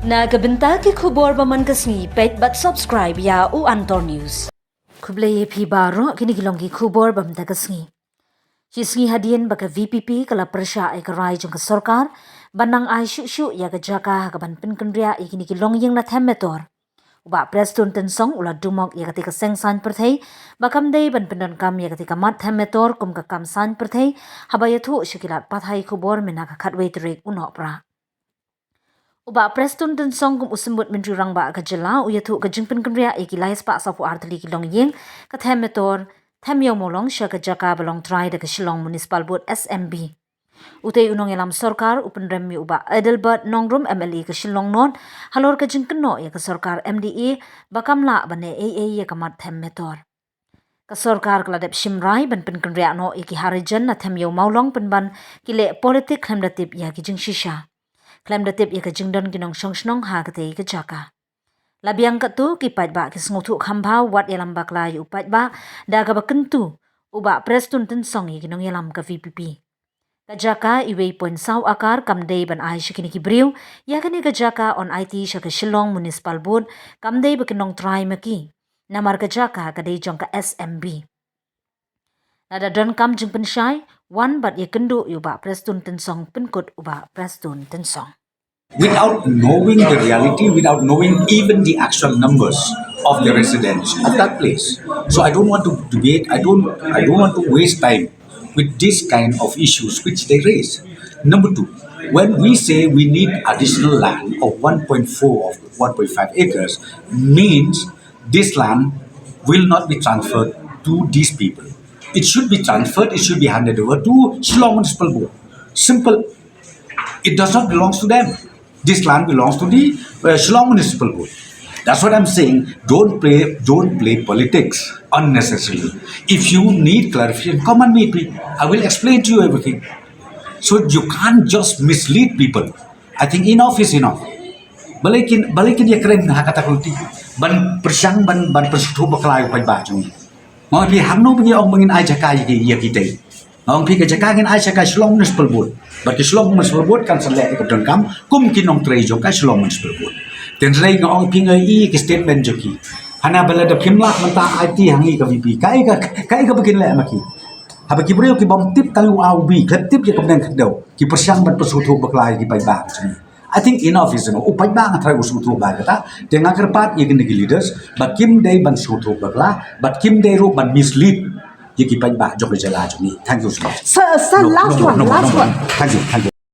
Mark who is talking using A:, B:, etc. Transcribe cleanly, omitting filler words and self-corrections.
A: Nagabenta ki khubor baman kasngi pet but subscribe ya u Antor News. Kublay phi baro kini gilonggi khubor bamda kasngi. Hisngi hadien baka VPP kala persya ay karai jong ka sarkar banang ay shu ya ka jaka ka ban pinkendria ikini gilong yang na themetor. Bah Prestone Tynsong ula dumok ya katika seng san perthei bakam dei ban pendan kam ya katika mat themetor kum ka kam san perthei habayathu shukilat pathai khubor mena ka khatwei trek unok pra. Bah Prestone Tynsong kum usembut menteri rang ba ka jela uyathu ka jingpen kemria ikilais pa sapu artli kilong yeng ka themetor thamyo molong sha ka jaka belong try da ka Shillong Municipal Board SMB. Utay unong elam sarkar upen remmi uba Edelbert Nongrum MLE ka Shillong non halor ka jingkeno ya ka sarkar MDE bakamla bane AA ya ka mat themetor. Ka sarkar kladep shimrai ban pen kemria no iki harijan na thamyo maulong penban kile politik khamdatip ya ki jing shisha. Klaim datip ya ka jingdon ginong song ha katei ka jaka. Labiang katu kipat ba kis ngutu khamba wat yalam bakla yu upat ba da ka bakentu uba Prestone Tynsong ginong yalam ka VPP. Ka jaka iwei point saw akar kamdei ban ay shikini kibriu ya kani ka jaka on IT sha ka Shillong Municipal Board kamdei bakinong try maki. Namar ka jaka kadei jong ka SMB. Nada don kam jing pensyai wan bat ye kendu uba Prestone Tynsong penkut uba Prestone Tynsong.
B: Without knowing the reality, without knowing even the actual numbers of the residents of that place. So I don't want to debate, I don't want to waste time with this kind of issues which they raise. Number two, when we say we need additional land of 1.4 or 1.5 acres, means this land will not be transferred to these people. It should be transferred, it should be handed over to Shillong Municipal Board. Simple. It does not belong to them. This land belongs to the Shillong Municipal Board. That's what I'm saying. Don't play politics unnecessarily. If you need clarification, come and meet me. I will explain to you everything. So you can't just mislead people. I think enough is enough. Balikin ya keren kata kulti. Ban persyang ban persutu baklay pa ba chung. Mga pi hamno punya ong mangin ay jakai ya kita. Ong pi ka jakagin ay jakai Shillong Municipal Board. Bagi Shillong Municipal Board kan selek ikut kam kum kinong tray jong ka Shillong Municipal Board. Dan tray ngong pingai ke statement joki. Hana bala da pimla menta IT hangi ka VP. Kai ka bikin lek maki. Haba ki brio ki bom tip talu au bi klep tip je ka bnang khadau. Ki persyang ban persutu baklay ki pai ba chung. I think enough is enough. Upai ba nga try usutu ba kata. Dengan kerpat ye gini leaders but kim day ban sutu bakla but kim day ru ban mislead. Ye ki pai ba jok jela chung ni. Thank you so much.
C: Sir, last one.
B: Thank you.